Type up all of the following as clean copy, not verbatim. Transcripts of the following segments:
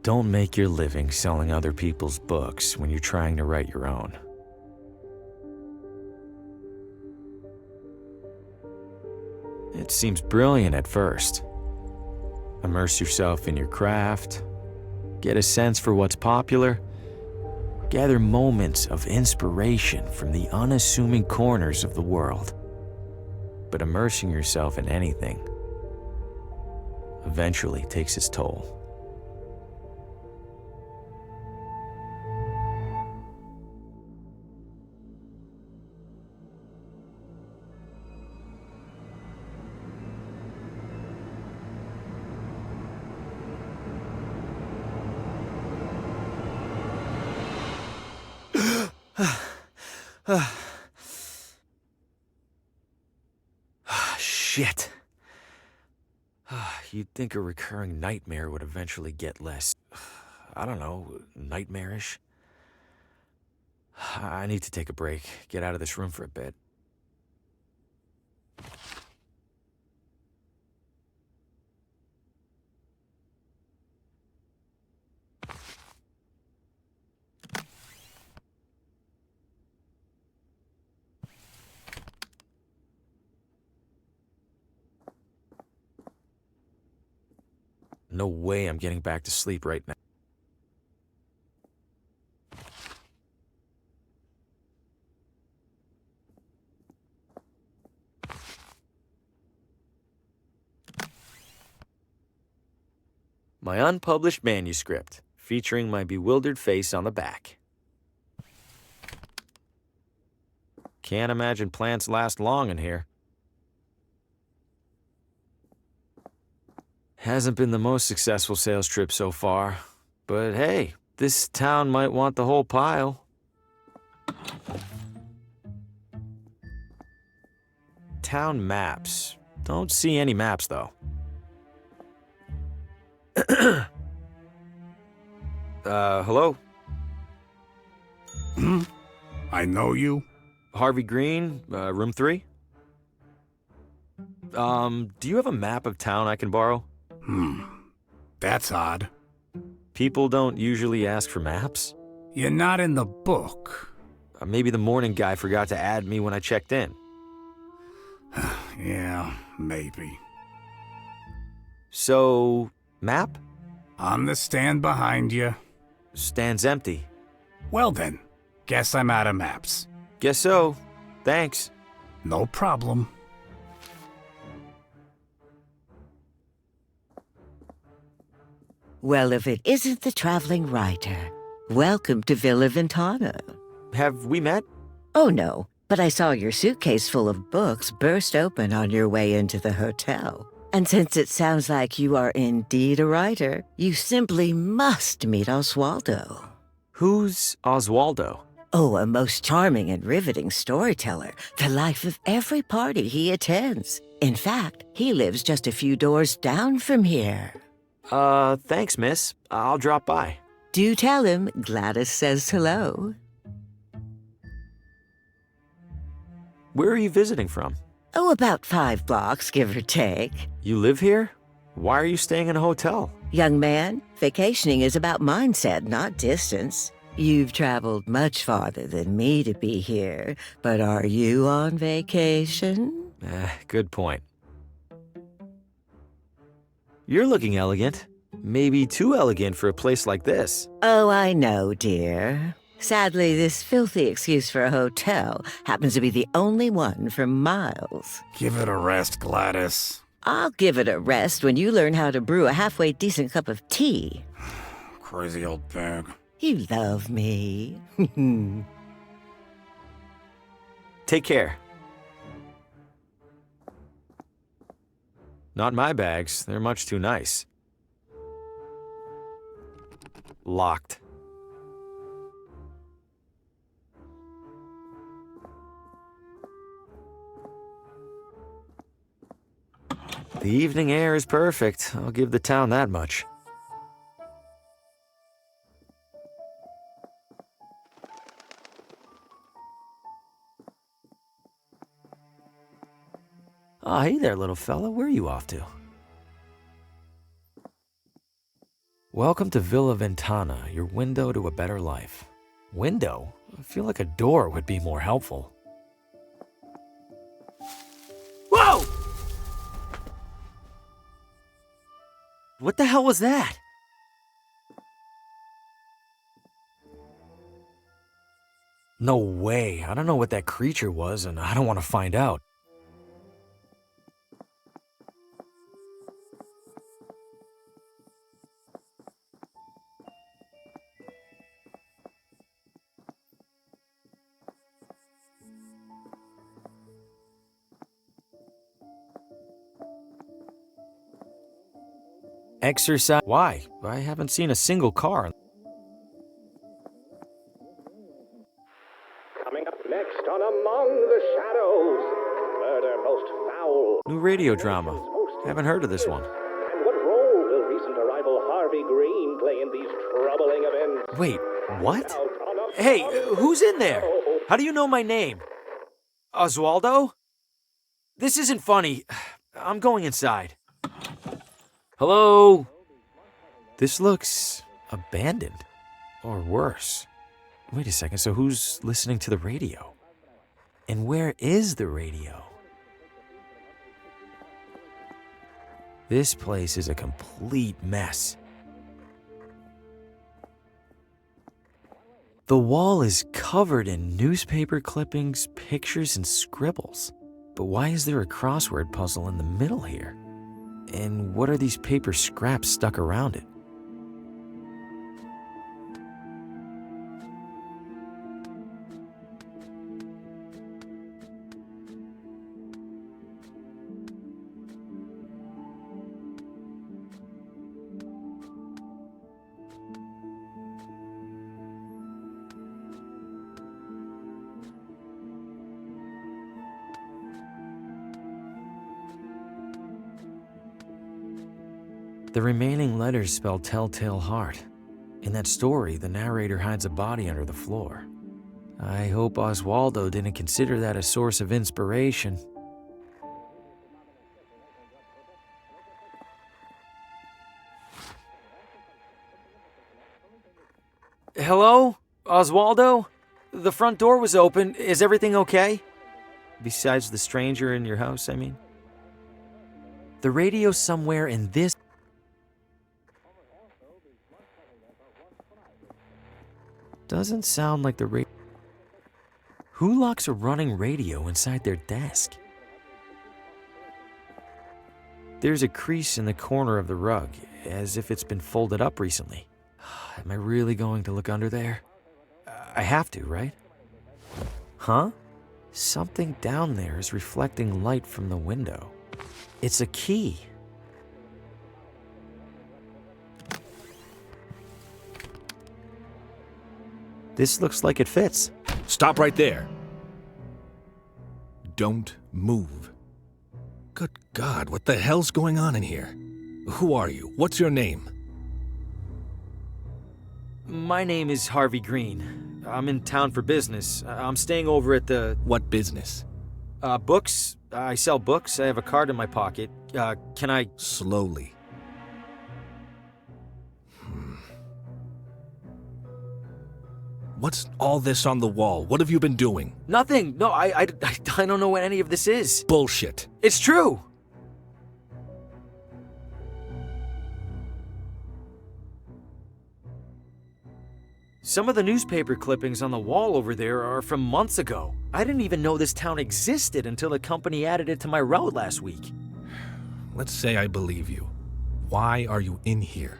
Don't make your living selling other people's books when you're trying to write your own. It seems brilliant at first. Immerse yourself in your craft, get a sense for what's popular, gather moments of inspiration from the unassuming corners of the world. But immersing yourself in anything eventually takes its toll. Shit. You'd think a recurring nightmare would eventually get less, I don't know, nightmarish. I need to take a break, get out of this room for a bit. No way I'm getting back to sleep right now. My unpublished manuscript, featuring my bewildered face on the back. Can't imagine plants last long in here. Hasn't been the most successful sales trip so far, but hey, this town might want the whole pile. Town maps. Don't see any maps, though. Hello? I know you. Harvey Green, room 3? Do you have a map of town I can borrow? That's odd. People don't usually ask for maps. You're not in the book. Maybe the morning guy forgot to add me when I checked in. Yeah, maybe. So, map? On the stand behind you. Stand's empty. Well then, guess I'm out of maps. Guess so. Thanks. No problem. Well, if it isn't the traveling writer, welcome to Villa Ventana. Have we met? Oh no, but I saw your suitcase full of books burst open on your way into the hotel. And since it sounds like you are indeed a writer, you simply must meet Oswaldo. Who's Oswaldo? Oh, a most charming and riveting storyteller, the life of every party he attends. In fact, he lives just a few doors down from here. Thanks, miss. I'll drop by. Do tell him Gladys says hello. Where are you visiting from? Oh, about 5 blocks, give or take. You live here? Why are you staying in a hotel? Young man, vacationing is about mindset, not distance. You've traveled much farther than me to be here, but are you on vacation? Good point. You're looking elegant. Maybe too elegant for a place like this. Oh, I know, dear. Sadly, this filthy excuse for a hotel happens to be the only one for miles. Give it a rest, Gladys. I'll give it a rest when you learn how to brew a halfway decent cup of tea. Crazy old pig. You love me. Take care. Not my bags. They're much too nice. Locked. The evening air is perfect. I'll give the town that much. Oh, hey there, little fella. Where are you off to? Welcome to Villa Ventana, your window to a better life. Window? I feel like a door would be more helpful. Whoa! What the hell was that? No way. I don't know what that creature was, and I don't want to find out. Exercise? Why? I haven't seen a single car. Coming up next on Among the Shadows, murder most foul. New radio drama. Haven't heard of this one. And what role will recent arrival Harvey Green play in these troubling events? Wait, what? Hey, who's in there? How do you know my name? Oswaldo? This isn't funny. I'm going inside. Hello? This looks abandoned. Or worse. Wait a second, so who's listening to the radio? And where is the radio? This place is a complete mess. The wall is covered in newspaper clippings, pictures, and scribbles. But why is there a crossword puzzle in the middle here? And what are these paper scraps stuck around it? The remaining letters spell Telltale Heart. In that story, the narrator hides a body under the floor. I hope Oswaldo didn't consider that a source of inspiration. Hello? Oswaldo? The front door was open. Is everything okay? Besides the stranger in your house, I mean. The radio's somewhere in this. Doesn't sound like the radio. Who locks a running radio inside their desk? There's a crease in the corner of the rug, as if it's been folded up recently. Am I really going to look under there? I have to, right? Huh? Something down there is reflecting light from the window. It's a key. This looks like it fits. Stop right there. Don't move. Good God, what the hell's going on in here? Who are you? What's your name? My name is Harvey Green. I'm in town for business. I'm staying over at the... What business? Books. I sell books. I have a card in my pocket. Can I... Slowly. What's all this on the wall? What have you been doing? Nothing. No, I don't know what any of this is. Bullshit. It's true. Some of the newspaper clippings on the wall over there are from months ago. I didn't even know this town existed until the company added it to my route last week. Let's say I believe you. Why are you in here?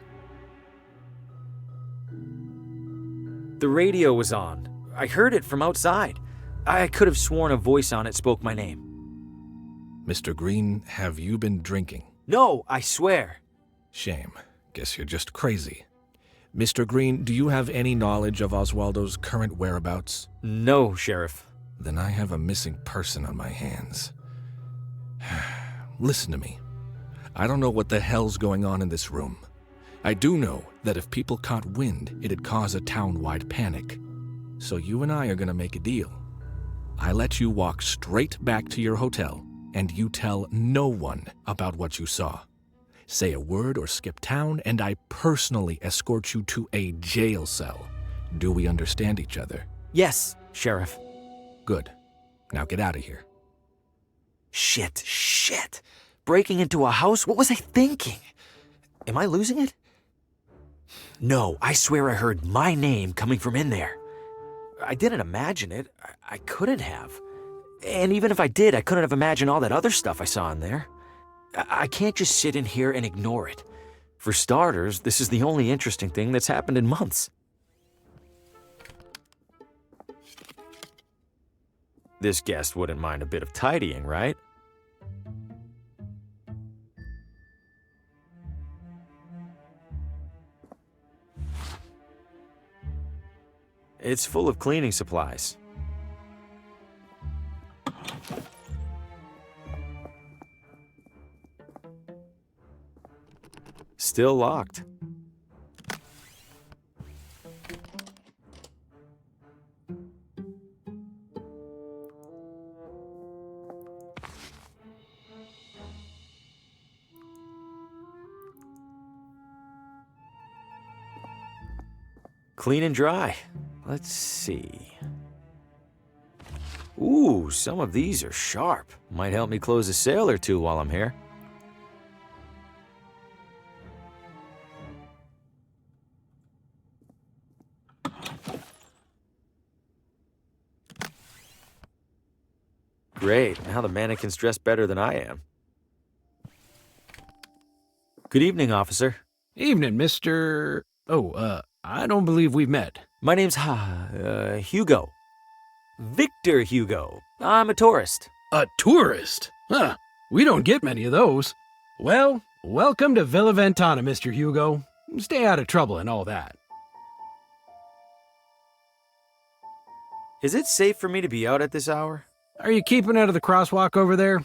The radio was on. I heard it from outside. I could have sworn a voice on it spoke my name. Mr. Green, have you been drinking? No, I swear. Shame. Guess you're just crazy. Mr. Green, do you have any knowledge of Oswaldo's current whereabouts? No, Sheriff. Then I have a missing person on my hands. Listen to me. I don't know what the hell's going on in this room. I do know that if people caught wind, it'd cause a town-wide panic. So you and I are gonna make a deal. I let you walk straight back to your hotel, and you tell no one about what you saw. Say a word or skip town, and I personally escort you to a jail cell. Do we understand each other? Yes, Sheriff. Good. Now get out of here. Shit. Breaking into a house? What was I thinking? Am I losing it? No, I swear I heard my name coming from in there. I didn't imagine it. I couldn't have. And even if I did, I couldn't have imagined all that other stuff I saw in there. I can't just sit in here and ignore it. For starters, this is the only interesting thing that's happened in months. This guest wouldn't mind a bit of tidying, right? It's full of cleaning supplies. Still locked. Clean and dry. Let's see. Ooh, some of these are sharp. Might help me close a sale or two while I'm here. Great, now the mannequin's dressed better than I am. Good evening, officer. Evening, Mr. I don't believe we've met. My name's Hugo. Victor Hugo. I'm a tourist. A tourist? Huh. We don't get many of those. Well, welcome to Villa Ventana, Mr. Hugo. Stay out of trouble and all that. Is it safe for me to be out at this hour? Are you keeping out of the crosswalk over there?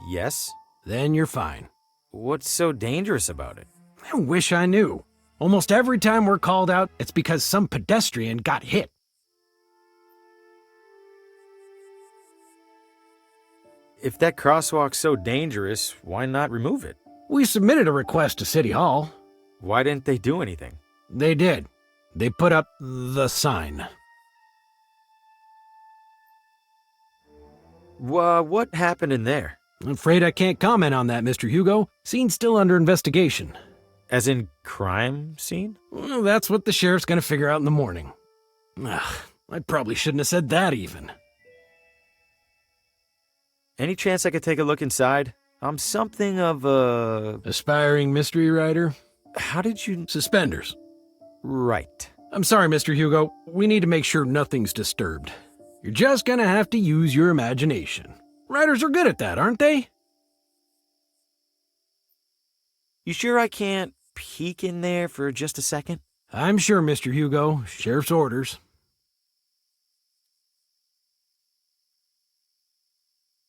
Yes. Then you're fine. What's so dangerous about it? I wish I knew. Almost every time we're called out, it's because some pedestrian got hit. If that crosswalk's so dangerous, why not remove it? We submitted a request to City Hall. Why didn't they do anything? They did. They put up the sign. What happened in there? I'm afraid I can't comment on that, Mr. Hugo. Scene's still under investigation. As in crime scene? Well, that's what the sheriff's gonna figure out in the morning. I probably shouldn't have said that even. Any chance I could take a look inside? I'm something of a... Aspiring mystery writer? How did you... Suspenders. Right. I'm sorry, Mr. Hugo. We need to make sure nothing's disturbed. You're just gonna have to use your imagination. Writers are good at that, aren't they? You sure I can't peek in there for just a second? I'm sure, Mr. Hugo. Sheriff's orders.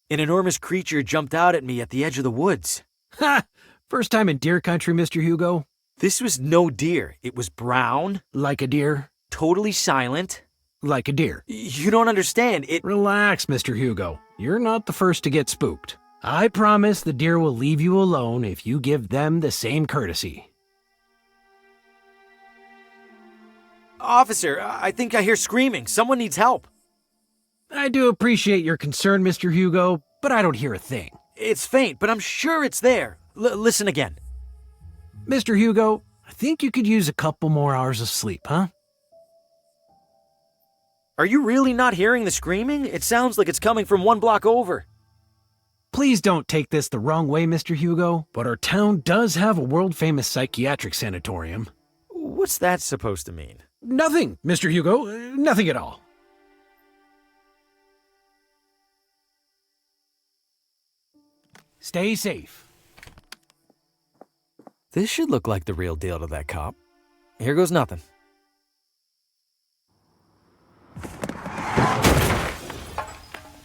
An enormous creature jumped out at me at the edge of the woods. Ha! First time in deer country, Mr. Hugo? This was no deer. It was brown. Like a deer? Totally silent. Like a deer. You don't understand. Relax, Mr. Hugo. You're not the first to get spooked. I promise the deer will leave you alone if you give them the same courtesy. Officer, I think I hear screaming. Someone needs help. I do appreciate your concern, Mr. Hugo, but I don't hear a thing. It's faint, but I'm sure it's there. Listen again. Mr. Hugo, I think you could use a couple more hours of sleep, huh? Are you really not hearing the screaming? It sounds like it's coming from one block over. Please don't take this the wrong way, Mr. Hugo, but our town does have a world-famous psychiatric sanatorium. What's that supposed to mean? Nothing, Mr. Hugo. Nothing at all. Stay safe. This should look like the real deal to that cop. Here goes nothing.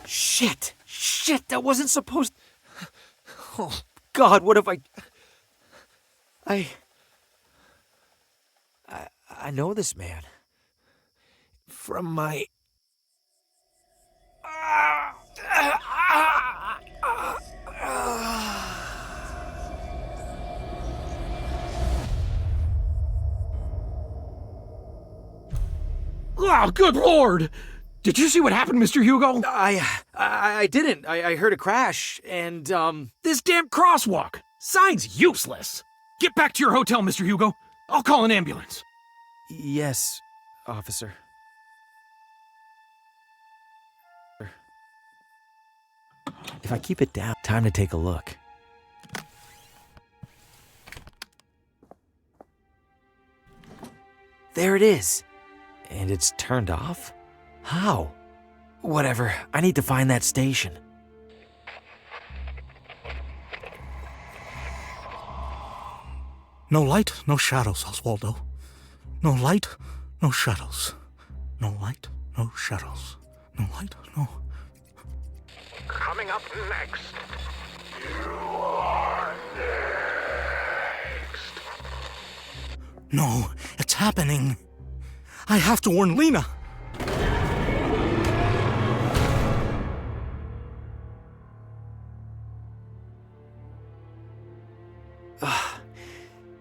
Shit, that wasn't supposed... Oh, God, what have I know this man. From my... Oh, good lord! Did you see what happened, Mr. Hugo? I didn't. I heard a crash, and, This damn crosswalk! Sign's useless! Get back to your hotel, Mr. Hugo. I'll call an ambulance. Yes, officer. If I keep it down, time to take a look. There it is. And it's turned off? How? Whatever, I need to find that station. No light, no shadows, Oswaldo. No light, no shadows. No light, no shadows. No light, no... Coming up next. You are next. No, it's happening. I have to warn Lena.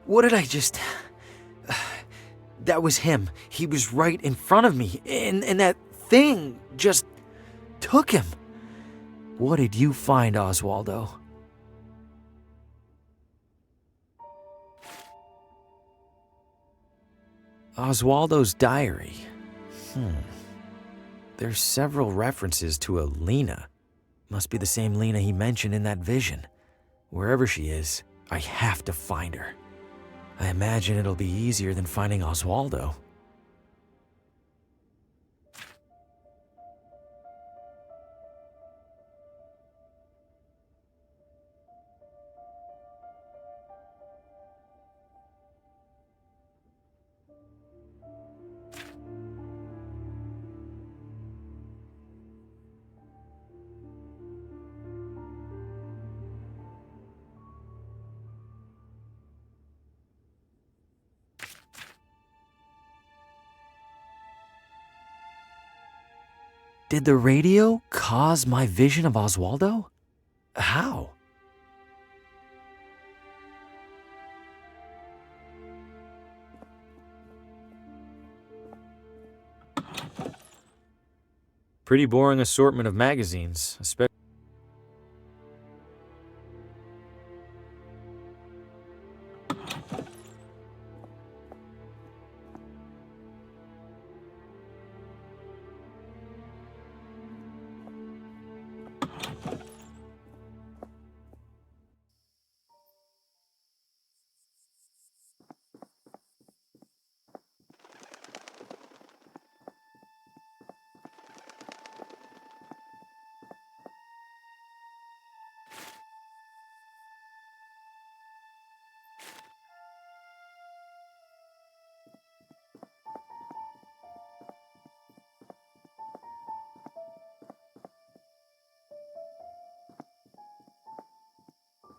What did I just... That was him. He was right in front of me, and that thing just took him. What did you find, Oswaldo? Oswaldo's diary. There's several references to a Lena. Must be the same Lena he mentioned in that vision. Wherever she is, I have to find her. I imagine it'll be easier than finding Oswaldo. Did the radio cause my vision of Oswaldo? How? Pretty boring assortment of magazines, especially.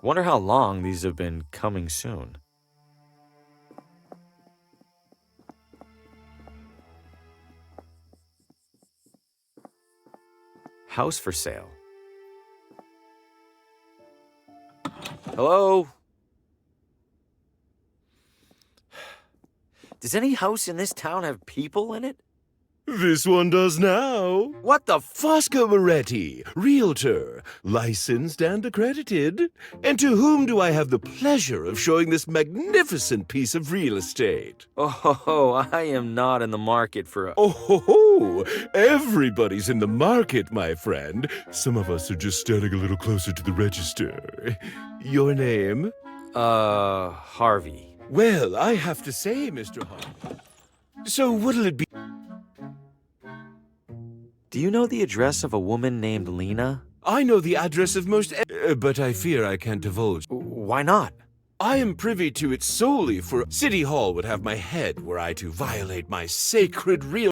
Wonder how long these have been coming soon. House for sale. Hello? Does any house in this town have people in it? This one does now. What the Fosco Moretti, realtor, licensed and accredited. And to whom do I have the pleasure of showing this magnificent piece of real estate? Oh, I am not in the market for a... Oh, ho, ho. Everybody's in the market, my friend. Some of us are just standing a little closer to the register. Your name? Harvey. Well, I have to say, Mr. Harvey. So what'll it be? Do you know the address of a woman named Lena? I know the address of most, but I fear I can't divulge. Why not? I am privy to it solely for City Hall would have my head were I to violate my sacred real.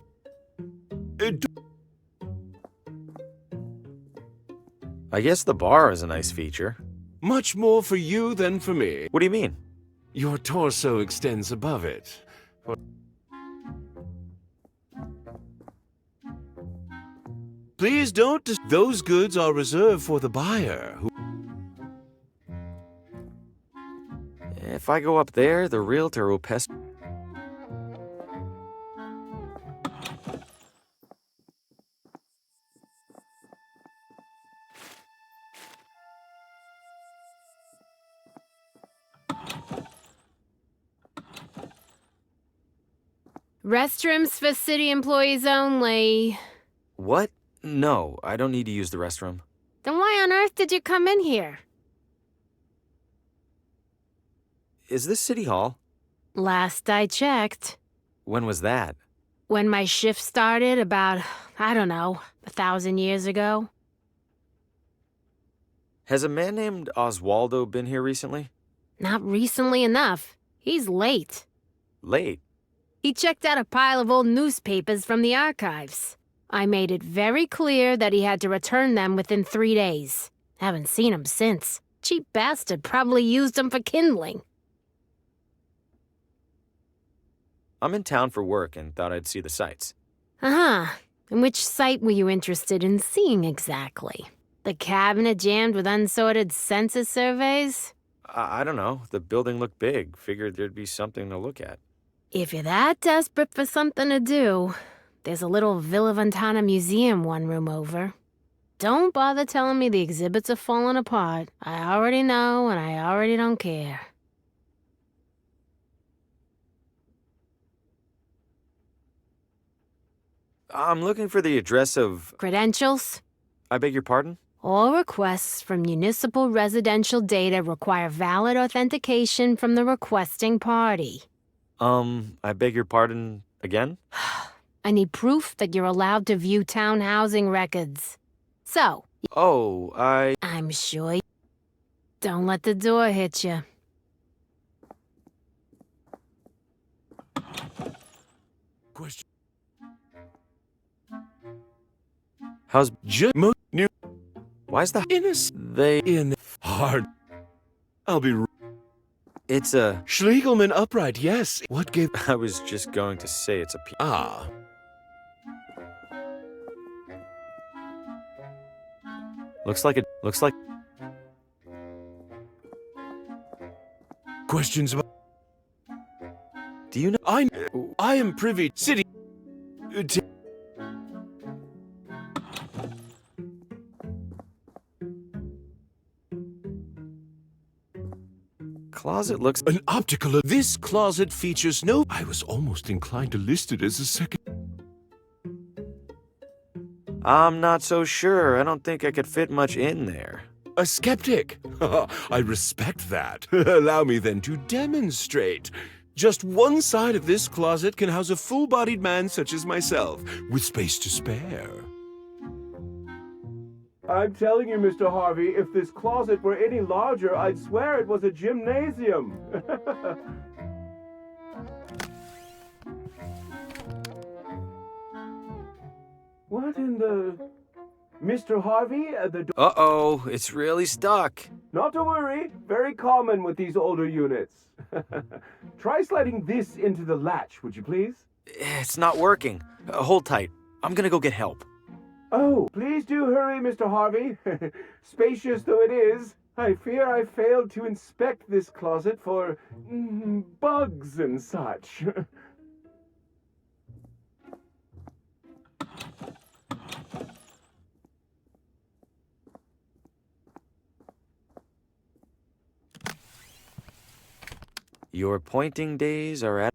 I guess the bar is a nice feature. Much more for you than for me. What do you mean? Your torso extends above it. Please don't. Those goods are reserved for the buyer. If I go up there, the realtor will pester. Restrooms for city employees only. What? No, I don't need to use the restroom. Then why on earth did you come in here? Is this City Hall? Last I checked. When was that? When my shift started about, I don't know, 1,000 years ago. Has a man named Oswaldo been here recently? Not recently enough. He's late. Late? He checked out a pile of old newspapers from the archives. I made it very clear that he had to return them within 3 days. Haven't seen him since. Cheap bastard probably used them for kindling. I'm in town for work and thought I'd see the sights. Uh-huh. And which site were you interested in seeing exactly? The cabinet jammed with unsorted census surveys? I don't know. The building looked big. Figured there'd be something to look at. If you're that desperate for something to do, there's a little Villa Ventana museum 1 room over. Don't bother telling me the exhibits are falling apart. I already know, and I already don't care. I'm looking for the address of... Credentials? I beg your pardon? All requests for municipal residential data require valid authentication from the requesting party. I beg your pardon again? I need proof that you're allowed to view town housing records. So... Oh, I'm sure... Don't let the door hit you. Question. How's... New Why's the... innocent They... in hard. I'll be. It's a... Schlegelman upright, yes. What gave. I was just going to say it's a... Ah. Looks like... Questions about. Do you know... I am privy. City. Closet looks... An optical. This closet features no. I was almost inclined to list it as a second. I'm not so sure. I don't think I could fit much in there. A skeptic. I respect that. Allow me then to demonstrate. Just one side of this closet can house a full-bodied man such as myself, with space to spare. I'm telling you, Mr. Harvey, if this closet were any larger, I'd swear it was a gymnasium. What in the... Mr. Harvey, Uh-oh, it's really stuck. Not to worry, very common with these older units. Try sliding this into the latch, would you please? It's not working. Hold tight. I'm gonna go get help. Oh, please do hurry, Mr. Harvey. Spacious though it is, I fear I failed to inspect this closet for bugs and such. Your pointing days are at...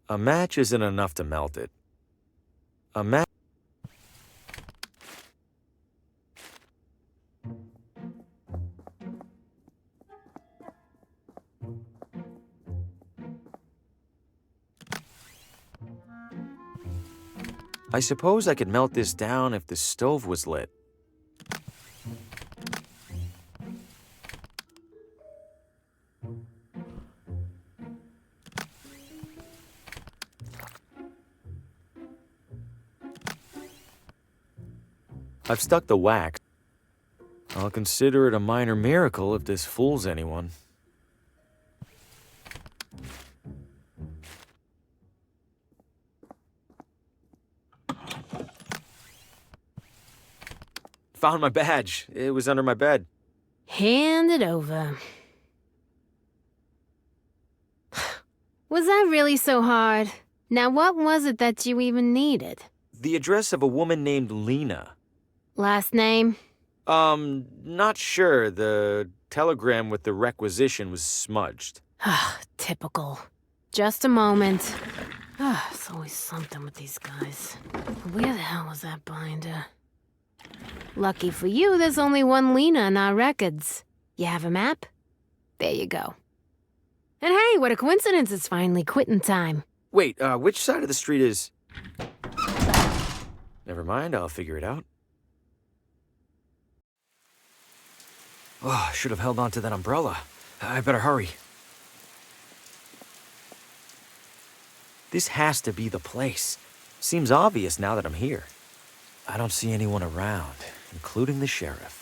A match isn't enough to melt it. A match... I suppose I could melt this down if the stove was lit. I've stuck the wax. I'll consider it a minor miracle if this fools anyone. Found my badge. It was under my bed. Hand it over. Was that really so hard? Now what was it that you even needed? The address of a woman named Lena. Last name? Not sure. The telegram with the requisition was smudged. Typical. Just a moment. It's always something with these guys. Where the hell was that binder? Lucky for you, there's only one Lena in our records. You have a map? There you go. And hey, what a coincidence, it's finally quitting time. Wait, which side of the street is... Never mind, I'll figure it out. Oh, I should have held on to that umbrella. I better hurry. This has to be the place. Seems obvious now that I'm here. I don't see anyone around, including the sheriff.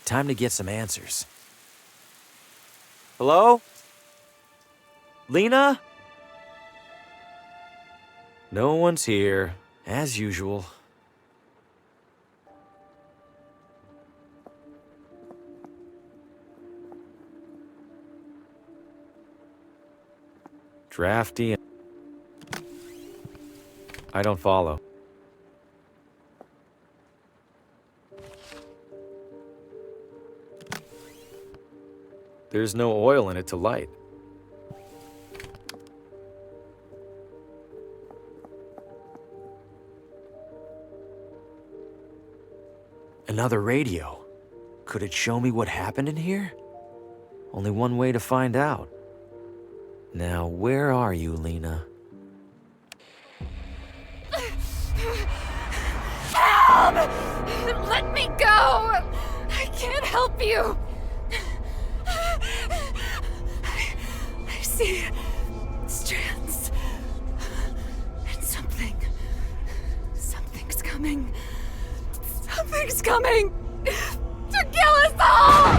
Time to get some answers. Hello? Lena? No one's here, as usual. Drafty. I don't follow. There's no oil in it to light. Another radio. Could it show me what happened in here? Only one way to find out. Now, where are you, Lena? Help! Let me go! I can't help you! I see strands. And something's coming. Something's coming to kill us all!